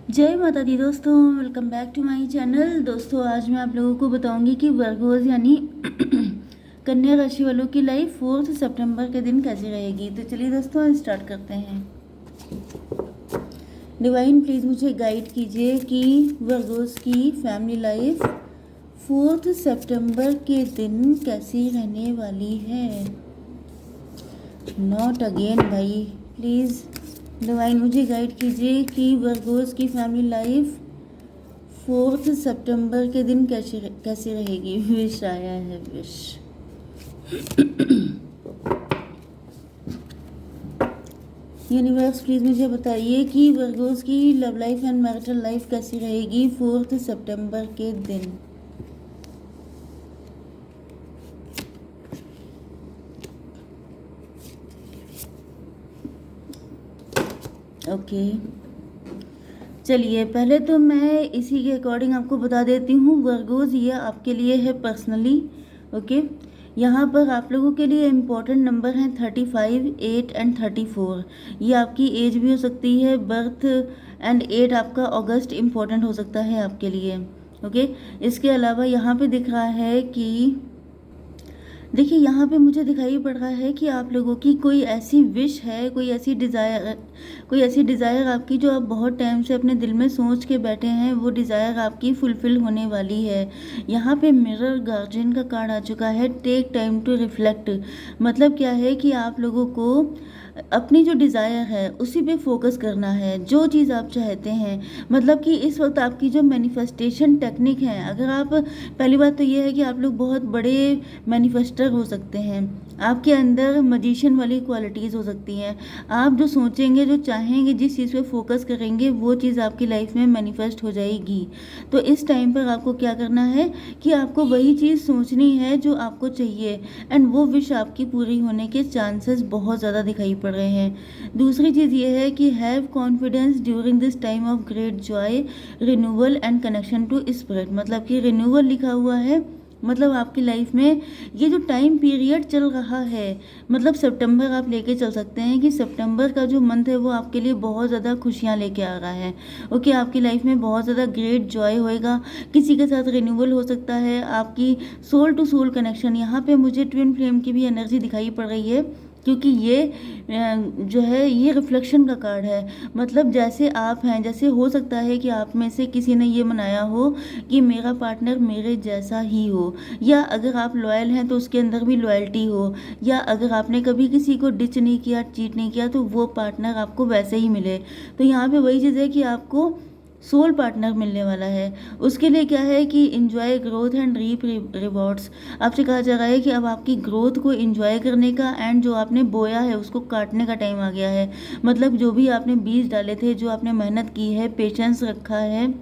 जय माता दी दोस्तों, welcome back to my channel. दोस्तों आज मैं आप लोगों को बताऊंगी कि वर्गोज यानी कन्या राशि वालों की लाइफ 4 सितंबर के दिन कैसी रहेगी। तो चलिए दोस्तों स्टार्ट करते हैं। डिवाइन प्लीज़ मुझे गाइड कीजिए कि वर्गोज की फैमिली लाइफ 4 सितंबर के दिन कैसी रहने वाली है। नॉट अगेन भाई, प्लीज़ डिवाइन मुझे गाइड कीजिए कि वर्गोज की फैमिली लाइफ 4 सितंबर के दिन कैसी रहेगी। विश आया है, विश। यूनिवर्स प्लीज़ मुझे बताइए कि वर्गोज की love life and marital life कैसी रहेगी 4 सितंबर के दिन। ओके चलिए, पहले तो मैं इसी के अकॉर्डिंग आपको बता देती हूँ वर्गोज, ये आपके लिए है पर्सनली। ओके, यहाँ पर आप लोगों के लिए इम्पोर्टेंट नंबर हैं 35, 8 एंड 34। ये आपकी एज भी हो सकती है, बर्थ एंड 8 आपका अगस्त इम्पोर्टेंट हो सकता है आपके लिए। ओके, इसके अलावा यहाँ पे दिख रहा है कि देखिए, यहाँ पे मुझे दिखाई पड़ रहा है कि आप लोगों की कोई ऐसी विश है, कोई ऐसी डिज़ायर आपकी जो आप बहुत टाइम से अपने दिल में सोच के बैठे हैं, वो डिज़ायर आपकी फुलफ़िल होने वाली है। यहाँ पे मिरर गार्जियन का कार्ड आ चुका है। टेक टाइम टू रिफ्लेक्ट, मतलब क्या है कि आप लोगों को अपनी जो डिज़ायर है उसी पे फोकस करना है, जो चीज़ आप चाहते हैं। मतलब कि इस वक्त आपकी जो मैनिफेस्टेशन टेक्निक है, अगर आप, पहली बात तो ये है कि आप लोग बहुत बड़े मैनिफेस्टर हो सकते हैं। आपके अंदर मजिशियन वाली क्वालिटीज़ हो सकती हैं। आप जो सोचेंगे, जो चाहेंगे, जिस चीज़ पे फोकस करेंगे, वो चीज़ आपकी लाइफ में मैनिफेस्ट हो जाएगी। तो इस टाइम पर आपको क्या करना है कि आपको वही चीज़ सोचनी है जो आपको चाहिए, एंड वो विश आपकी पूरी होने के चांसेस बहुत ज़्यादा दिखाई पड़ रहे हैं। दूसरी चीज़ ये है कि have confidence during this time of great joy, renewal and connection to spirit. मतलब कि रिन्यूअल लिखा हुआ है, मतलब आपकी लाइफ में ये जो टाइम पीरियड चल रहा है, मतलब सितंबर आप लेके चल सकते हैं कि सितंबर का जो मंथ है वो आपके लिए बहुत ज़्यादा खुशियाँ लेके आ रहा है। ओके, आपकी लाइफ में बहुत ज़्यादा ग्रेट जॉय होएगा, किसी के साथ रिन्यूअल हो सकता है, आपकी सोल टू सोल कनेक्शन। यहाँ पे मुझे ट्विन फ्लेम की भी एनर्जी दिखाई पड़ रही है, क्योंकि ये जो है ये रिफ्लेक्शन का कार्ड है। मतलब जैसे आप हैं, जैसे हो सकता है कि आप में से किसी ने ये मनाया हो कि मेरा पार्टनर मेरे जैसा ही हो, या अगर आप लॉयल हैं तो उसके अंदर भी लॉयल्टी हो, या अगर आपने कभी किसी को डिच नहीं किया, चीट नहीं किया, तो वो पार्टनर आपको वैसे ही मिले। तो यहाँ पे वही चीज़ है कि आपको सोल पार्टनर मिलने वाला है। उसके लिए क्या है कि enjoy growth and reap rewards. आपसे कहा जा रहा है कि अब आपकी ग्रोथ को इंजॉय करने का एंड जो आपने बोया है उसको काटने का टाइम आ गया है। मतलब जो भी आपने बीज डाले थे, जो आपने मेहनत की है, पेशेंस रखा है,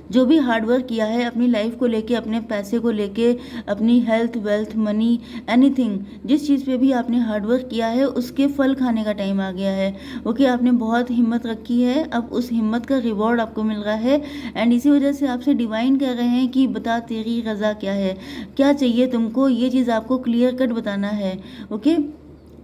जो भी हार्डवर्क किया है अपनी लाइफ को लेके, अपने पैसे को लेके, अपनी हेल्थ, वेल्थ, मनी, एनीथिंग, जिस चीज़ पे भी आपने हार्डवर्क किया है उसके फल खाने का टाइम आ गया है। ओके, आपने बहुत हिम्मत रखी है, अब उस हिम्मत का रिवॉर्ड आपको मिल रहा है। एंड इसी वजह से आपसे डिवाइन कह रहे हैं कि बता तेरी रज़ा क्या है, क्या चाहिए तुमको, ये चीज़ आपको क्लियर कट बताना है। ओके,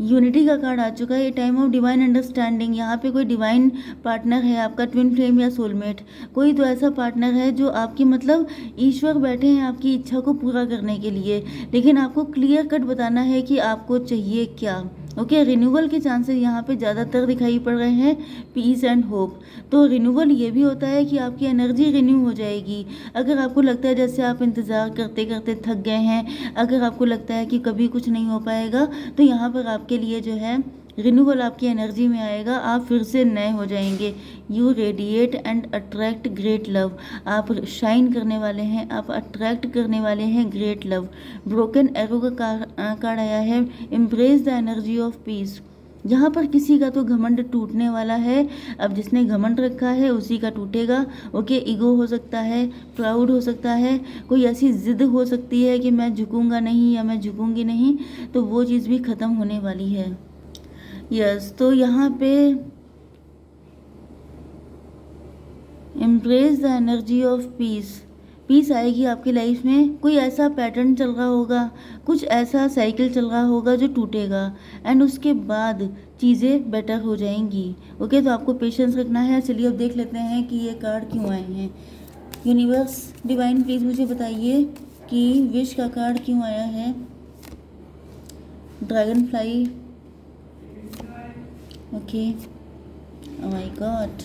यूनिटी का कार्ड आ चुका है। ये टाइम ऑफ डिवाइन अंडरस्टैंडिंग, यहाँ पे कोई डिवाइन पार्टनर है आपका, ट्विन फ्लेम या सोलमेट, कोई तो ऐसा पार्टनर है जो आपकी, मतलब ईश्वर बैठे हैं आपकी इच्छा को पूरा करने के लिए, लेकिन आपको क्लियर कट बताना है कि आपको चाहिए क्या। ओके, रिन्यूअल के चांसेस यहाँ पे ज़्यादातर दिखाई पड़ रहे हैं, पीस एंड होप। तो रिन्यूअल ये भी होता है कि आपकी एनर्जी रिन्यू हो जाएगी। अगर आपको लगता है जैसे आप इंतज़ार करते करते थक गए हैं, अगर आपको लगता है कि कभी कुछ नहीं हो पाएगा, तो यहाँ पर आपके लिए जो है रिन्यूअल आपकी एनर्जी में आएगा, आप फिर से नए हो जाएंगे। You radiate and attract great love, आप शाइन करने वाले हैं, आप अट्रैक्ट करने वाले हैं ग्रेट लव। ब्रोकन एरो का कार्ड आया है, embrace the energy of piece. जहाँ पर किसी का तो घमंड टूटने वाला है, अब जिसने घमंड रखा है उसी का टूटेगा। ओके, ईगो हो सकता है, प्राउड हो सकता है, कोई ऐसी जिद हो सकती है कि मैं झुकूंगा नहीं या मैं झुकूंगी नहीं, तो वो चीज़ भी ख़त्म होने वाली है। यस, तो यहाँ पे embrace the energy of peace, peace आएगी आपकी लाइफ में। कोई ऐसा पैटर्न चल रहा होगा, कुछ ऐसा साइकिल चल रहा होगा जो टूटेगा एंड उसके बाद चीज़ें बेटर हो जाएंगी। ओके, तो आपको पेशेंस रखना है। चलिए अब देख लेते हैं कि ये कार्ड क्यों आए हैं। यूनिवर्स डिवाइन प्लीज़ मुझे बताइए कि विश का कार्ड क्यों आया है। Dragon fly, okay, oh my God.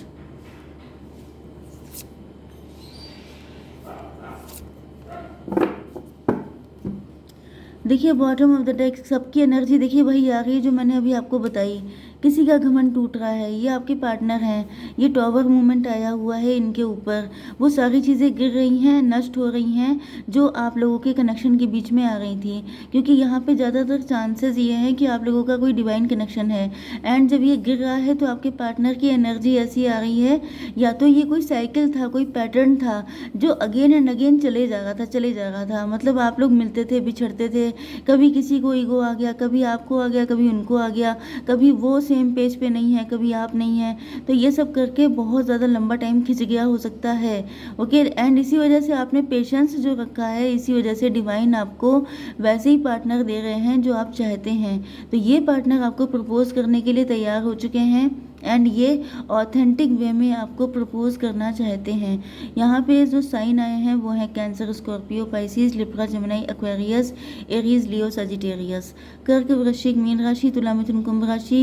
देखिए बॉटम ऑफ द डेक सबकी एनर्जी देखिए वही आ रही है जो मैंने अभी आपको बताई। किसी का घमंड टूट रहा है, ये आपके पार्टनर हैं, ये टॉवर मूवमेंट आया हुआ है इनके ऊपर। वो सारी चीज़ें गिर रही हैं, नष्ट हो रही हैं जो आप लोगों के कनेक्शन के बीच में आ रही थी, क्योंकि यहाँ पे ज़्यादातर चांसेस ये हैं कि आप लोगों का कोई डिवाइन कनेक्शन है। एंड जब ये गिर रहा है तो आपके पार्टनर की एनर्जी ऐसी आ रही है, या तो ये कोई साइकिल था, कोई पैटर्न था जो अगेन एंड अगेन चले जा रहा था। मतलब आप लोग मिलते थे, बिछड़ते थे, कभी किसी को ईगो आ गया, कभी आपको आ गया, कभी उनको आ गया, कभी वो सेम पेज पे नहीं है, कभी आप नहीं है। तो ये सब करके बहुत ज़्यादा लंबा टाइम खिंच गया हो सकता है। ओके, एंड इसी वजह से आपने पेशेंस जो रखा है, इसी वजह से डिवाइन आपको वैसे ही पार्टनर दे रहे हैं जो आप चाहते हैं। तो ये पार्टनर आपको प्रपोज करने के लिए तैयार हो चुके हैं एंड ये ऑथेंटिक वे में आपको प्रपोज करना चाहते हैं। यहाँ पे जो साइन आए हैं वो हैं cancer, Scorpio, Pisces, Libra, Gemini, Aquarius, Aries, Leo, Sagittarius. कर्क, वृश्चिक, मीन राशि, तुला, मिथुन, कुंभ राशि,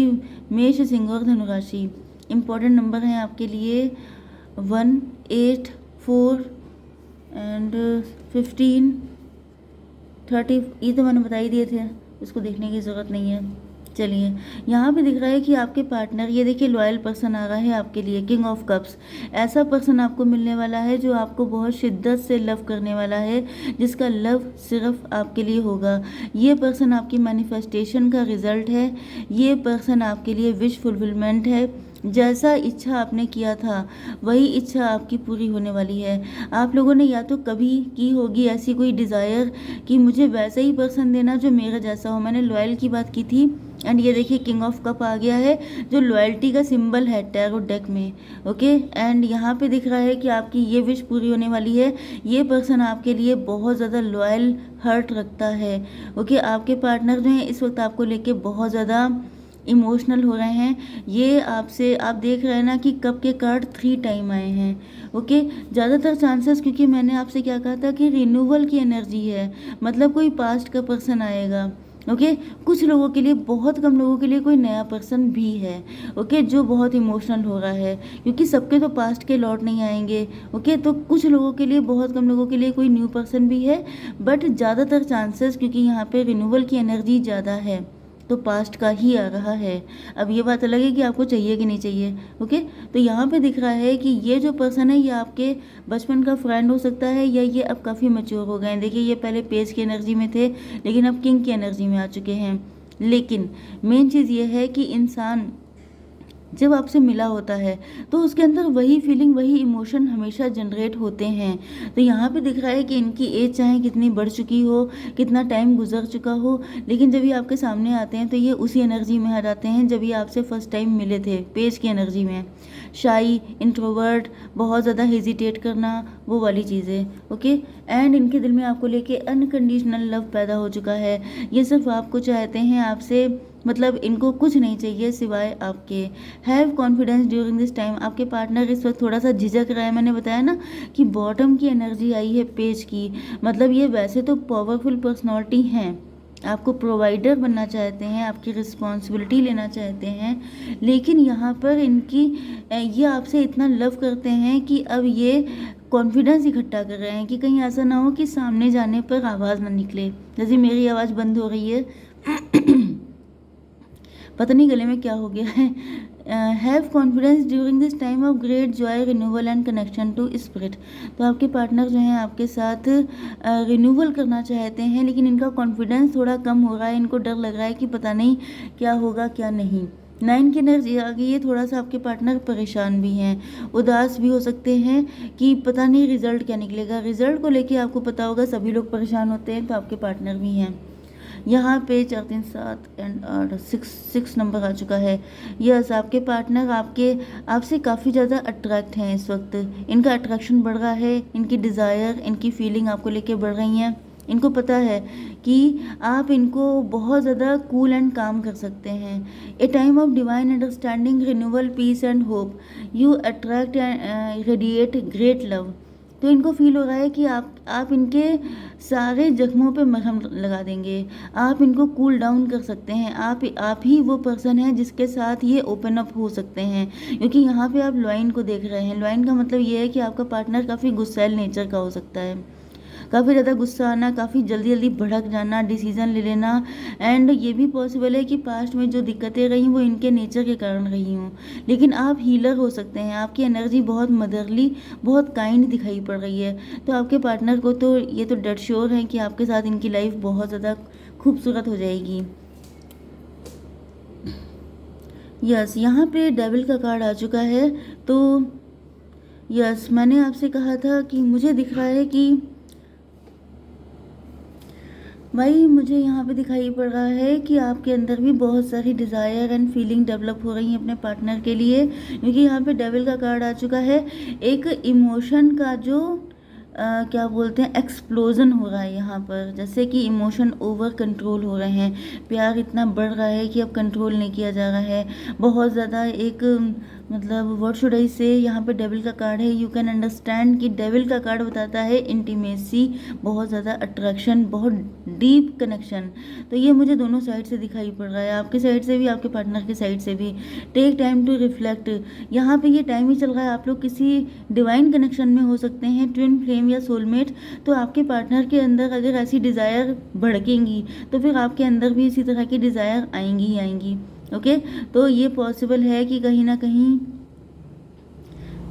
मेष, सिंह और धनु राशि। इंपॉर्टेंट नंबर हैं आपके लिए 1, 8, 4 एंड 15, 30। ये तो मैंने बता ही दिए थे, इसको देखने की ज़रूरत नहीं है। चलिए यहाँ पे दिख रहा है कि आपके पार्टनर, ये देखिए लॉयल पर्सन आ रहा है आपके लिए, किंग ऑफ कप्स। ऐसा पर्सन आपको मिलने वाला है जो आपको बहुत शिद्दत से लव करने वाला है, जिसका लव सिर्फ आपके लिए होगा। ये पर्सन आपकी मैनिफेस्टेशन का रिजल्ट है। ये पर्सन आपके लिए विश फुलफिलमेंट है। जैसा इच्छा आपने किया था वही इच्छा आपकी पूरी होने वाली है। आप लोगों ने या तो कभी की होगी ऐसी कोई डिज़ायर कि मुझे वैसा ही पर्सन देना जो मेरा जैसा हो। मैंने लॉयल की बात की थी एंड ये देखिए किंग ऑफ कप आ गया है जो लॉयल्टी का सिंबल है टैरो डेक में। ओके, एंड यहाँ पे दिख रहा है कि आपकी ये विश पूरी होने वाली है। ये पर्सन आपके लिए बहुत ज़्यादा लॉयल हर्ट रखता है। ओके, आपके पार्टनर जो हैं इस वक्त आपको लेके बहुत ज़्यादा इमोशनल हो रहे हैं। ये आपसे, आप देख रहे हैं ना कि कप के कार्ड 3 टाइम आए हैं। ओके, ज़्यादातर चांसेस, क्योंकि मैंने आपसे क्या कहा था कि रिन्यूअल की एनर्जी है, मतलब कोई पास्ट का पर्सन आएगा। ओके, कुछ लोगों के लिए, बहुत कम लोगों के लिए कोई नया पर्सन भी है। ओके, जो बहुत इमोशनल हो रहा है, क्योंकि सबके तो पास्ट के लौट नहीं आएंगे। ओके, तो कुछ लोगों के लिए, बहुत कम लोगों के लिए कोई न्यू पर्सन भी है, बट ज़्यादातर चांसेस, क्योंकि यहाँ पे रिन्यूअल की एनर्जी ज़्यादा है, तो पास्ट का ही आ रहा है। अब ये बात अलग है कि आपको चाहिए कि नहीं चाहिए। ओके, तो यहाँ पे दिख रहा है कि ये जो पर्सन है ये आपके बचपन का फ्रेंड हो सकता है, या ये अब काफ़ी मैच्योर हो गए हैं। देखिए ये पहले पेज की एनर्जी में थे लेकिन अब किंग की एनर्जी में आ चुके हैं। लेकिन मेन चीज़ ये है कि इंसान जब आपसे मिला होता है तो उसके अंदर वही फीलिंग, वही इमोशन हमेशा जनरेट होते हैं। तो यहाँ पे दिख रहा है कि इनकी एज चाहे कितनी बढ़ चुकी हो, कितना टाइम गुजर चुका हो, लेकिन जब ये आपके सामने आते हैं तो ये उसी एनर्जी में आ जाते हैं जब ये आपसे फर्स्ट टाइम मिले थे, पेज की एनर्जी में। शाई, इंट्रोवर्ट, बहुत ज़्यादा हेजिटेट करना, वो वाली चीज़ें। ओके, एंड इनके दिल में आपको लेके अनकंडीशनल लव पैदा हो चुका है। ये सिर्फ आपको चाहते हैं, आपसे मतलब इनको कुछ नहीं चाहिए सिवाय आपके। Have confidence during this time. आपके पार्टनर इस वक्त थोड़ा सा झिझक रहा है। मैंने बताया ना कि बॉटम की एनर्जी आई है पेज की, मतलब ये वैसे तो पावरफुल पर्सनालिटी हैं, आपको प्रोवाइडर बनना चाहते हैं, आपकी रिस्पॉन्सिबिलिटी लेना चाहते हैं, लेकिन यहाँ पर इनकी ये आपसे इतना लव करते हैं कि अब ये कॉन्फिडेंस इकट्ठा कर रहे हैं कि कहीं ऐसा ना हो कि सामने जाने पर आवाज़ ना निकले। जैसे मेरी आवाज़ बंद हो रही है पता नहीं गले में क्या हो गया है। Have confidence during this time of great joy, renewal and connection to spirit. तो आपके पार्टनर जो हैं आपके साथ रिन्यूअल करना चाहते हैं, लेकिन इनका कॉन्फिडेंस थोड़ा कम हो रहा है। इनको डर लग रहा है कि पता नहीं क्या होगा क्या नहीं। 9 की एनर्जी आ गई है। थोड़ा सा आपके पार्टनर परेशान भी हैं, उदास भी हो सकते हैं कि पता नहीं रिजल्ट क्या निकलेगा। रिजल्ट को लेके आपको पता होगा सभी लोग परेशान होते हैं, तो आपके पार्टनर भी हैं। यहाँ पे 4 3 7 एंड 8 6 नंबर आ चुका है। यस, आपके पार्टनर आपसे काफ़ी ज़्यादा अट्रैक्ट हैं इस वक्त। इनका अट्रैक्शन बढ़ रहा है, इनकी डिज़ायर, इनकी फीलिंग आपको लेके बढ़ रही हैं। इनको पता है कि आप इनको बहुत ज़्यादा कूल एंड काम कर सकते हैं। A time of divine understanding, renewal, peace and hope, you attract and radiate great love. तो इनको फील हो रहा है कि आप इनके सारे जख्मों पे मरहम लगा देंगे, आप इनको कूल डाउन कर सकते हैं। आप ही वो पर्सन है जिसके साथ ये ओपन अप हो सकते हैं, क्योंकि यहाँ पे आप लॉइन को देख रहे हैं। लॉइन का मतलब ये है कि आपका पार्टनर काफ़ी गुस्सैल नेचर का हो सकता है, काफ़ी ज़्यादा गुस्सा आना, काफ़ी जल्दी जल्दी भड़क जाना, डिसीज़न ले लेना। एंड ये भी पॉसिबल है कि पास्ट में जो दिक्कतें रही वो इनके नेचर के कारण रही हों, लेकिन आप हीलर हो सकते हैं। आपकी एनर्जी बहुत मदरली, बहुत काइंड दिखाई पड़ रही है। तो आपके पार्टनर को तो ये तो डेड श्योर है कि आपके साथ इनकी लाइफ बहुत ज़्यादा खूबसूरत हो जाएगी। यस, यहाँ पे डेविल का कार्ड आ चुका है। तो यस, मैंने आपसे कहा था कि मुझे दिख रहा है कि भाई, मुझे यहाँ पे दिखाई पड़ रहा है कि आपके अंदर भी बहुत सारी डिज़ायर एंड फीलिंग डेवलप हो रही है अपने पार्टनर के लिए, क्योंकि यहाँ पे डेविल का कार्ड आ चुका है। एक इमोशन का जो क्या बोलते हैं, एक्सप्लोजन हो रहा है यहाँ पर, जैसे कि इमोशन ओवर कंट्रोल हो रहे हैं। प्यार इतना बढ़ रहा है कि अब कंट्रोल नहीं किया जा रहा है। बहुत ज़्यादा एक मतलब व्हाट शुड आई से, यहाँ पे डेविल का कार्ड है। यू कैन अंडरस्टैंड कि डेविल का कार्ड बताता है इंटीमेसी, बहुत ज़्यादा अट्रैक्शन, बहुत डीप कनेक्शन। तो ये मुझे दोनों साइड से दिखाई पड़ रहा है, आपके साइड से भी, आपके पार्टनर की साइड से भी। टेक टाइम टू रिफ्लेक्ट, यहाँ पे ये टाइम ही चल रहा है। आप लोग किसी डिवाइन कनेक्शन में हो सकते हैं, ट्विन फ्लेम या सोलमेट। तो आपके पार्टनर के अंदर अगर ऐसी डिज़ायर भड़केंगी तो फिर आपके अंदर भी इसी तरह की डिज़ायर आएंगी ही आएंगी। ओके, तो ये पॉसिबल है कि कहीं ना कहीं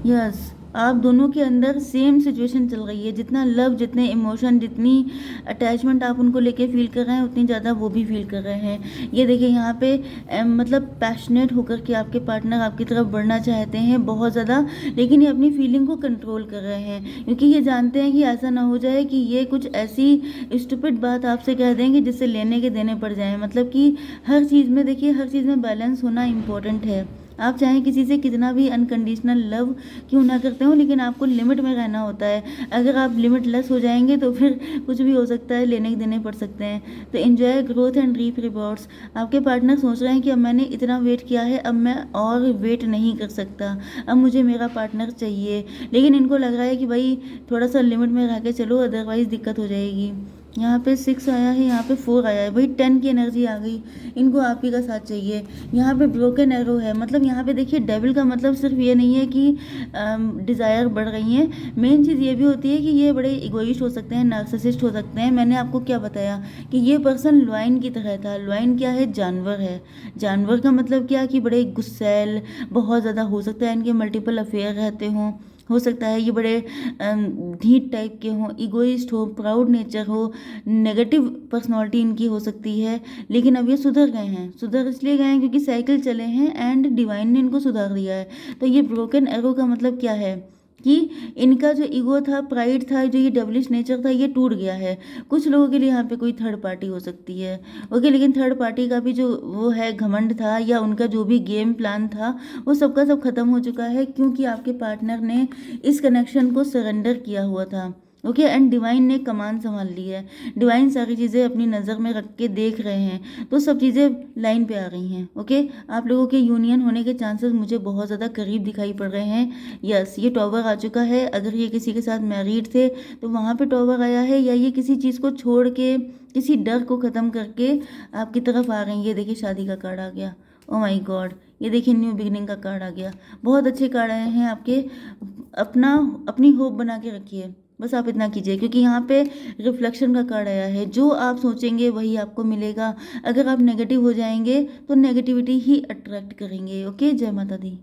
यस, आप दोनों के अंदर सेम सिचुएशन चल रही है। जितना लव, जितने इमोशन, जितनी अटैचमेंट आप उनको लेके फील कर रहे हैं, उतनी ज़्यादा वो भी फील कर रहे हैं। ये देखिए यहाँ पे मतलब पैशनेट होकर के आपके पार्टनर आपकी तरफ बढ़ना चाहते हैं बहुत ज़्यादा, लेकिन ये अपनी फीलिंग को कंट्रोल कर रहे हैं, क्योंकि ये जानते हैं कि ऐसा ना हो जाए कि ये कुछ ऐसी स्टूपिड बात आपसे कह देंगे जिससे लेने के देने पड़ जाए। मतलब कि हर चीज़ में देखिए, हर चीज़ में बैलेंस होना इम्पोर्टेंट है। आप चाहें किसी से कितना भी अनकंडीशनल लव क्यों ना करते हो, लेकिन आपको लिमिट में रहना होता है। अगर आप लिमिट लेस हो जाएंगे तो फिर कुछ भी हो सकता है, लेने के देने पड़ सकते हैं। तो enjoy growth and reap rewards. आपके पार्टनर सोच रहे हैं कि अब मैंने इतना वेट किया है, अब मैं और वेट नहीं कर सकता, अब मुझे मेरा पार्टनर चाहिए। लेकिन इनको लग रहा है कि भाई थोड़ा सा लिमिट में रह के चलो, अदरवाइज़ दिक्कत हो जाएगी। यहाँ पे 6 आया है, यहाँ पे 4 आया है, भाई 10 की एनर्जी आ गई। इनको आप ही का साथ चाहिए। यहाँ पे ब्रोकन एरो है, मतलब यहाँ पे देखिए डेविल का मतलब सिर्फ ये नहीं है कि डिज़ायर बढ़ रही हैं। मेन चीज़ ये भी होती है कि ये बड़े इगोइस्ट हो सकते हैं, नार्सिसिस्ट हो सकते हैं। मैंने आपको क्या बताया कि ये पर्सन लॉइन की तरह था। लॉइन क्या है? जानवर है। जानवर का मतलब क्या कि बड़े गुस्सैल बहुत ज़्यादा हो सकता है, इनके मल्टीपल अफेयर रहते हों, हो सकता है ये बड़े ढीठ टाइप के हों, इगोइस्ट हो, प्राउड नेचर हो, नेगेटिव पर्सनालिटी इनकी हो सकती है। लेकिन अब ये सुधर गए हैं। सुधर इसलिए गए हैं क्योंकि साइकिल चले हैं एंड डिवाइन ने इनको सुधार दिया है। तो ये ब्रोकन एरो का मतलब क्या है कि इनका जो ईगो था, प्राइड था, जो ये डेविलिश नेचर था, ये टूट गया है। कुछ लोगों के लिए यहाँ पे कोई थर्ड पार्टी हो सकती है। ओके, लेकिन थर्ड पार्टी का भी जो वो है घमंड था, या उनका जो भी गेम प्लान था, वो सबका सब खत्म हो चुका है, क्योंकि आपके पार्टनर ने इस कनेक्शन को सरेंडर किया हुआ था। ओके, एंड डिवाइन ने कमान संभाल ली है। डिवाइन सारी चीज़ें अपनी नज़र में रख के देख रहे हैं, तो सब चीज़ें लाइन पे आ रही हैं। ओके, आप लोगों के यूनियन होने के चांसेस मुझे बहुत ज़्यादा करीब दिखाई पड़ रहे हैं। यस, ये टॉवर आ चुका है। अगर ये किसी के साथ मैरिड थे तो वहाँ पे टॉवर आया है, या ये किसी चीज़ को छोड़ के, किसी डर को ख़त्म करके आपकी तरफ आ रही है। ये देखिए शादी का कार्ड आ गया। ओ माय गॉड, ये देखिए न्यू बिगिनिंग का कार्ड आ गया। बहुत अच्छे कार्ड आए हैं आपके। अपनी होप बना के रखिए, बस आप इतना कीजिए, क्योंकि यहाँ पे रिफ्लेक्शन का कार्ड आया है। जो आप सोचेंगे वही आपको मिलेगा। अगर आप नेगेटिव हो जाएंगे तो नेगेटिविटी ही अट्रैक्ट करेंगे। ओके, जय माता दी।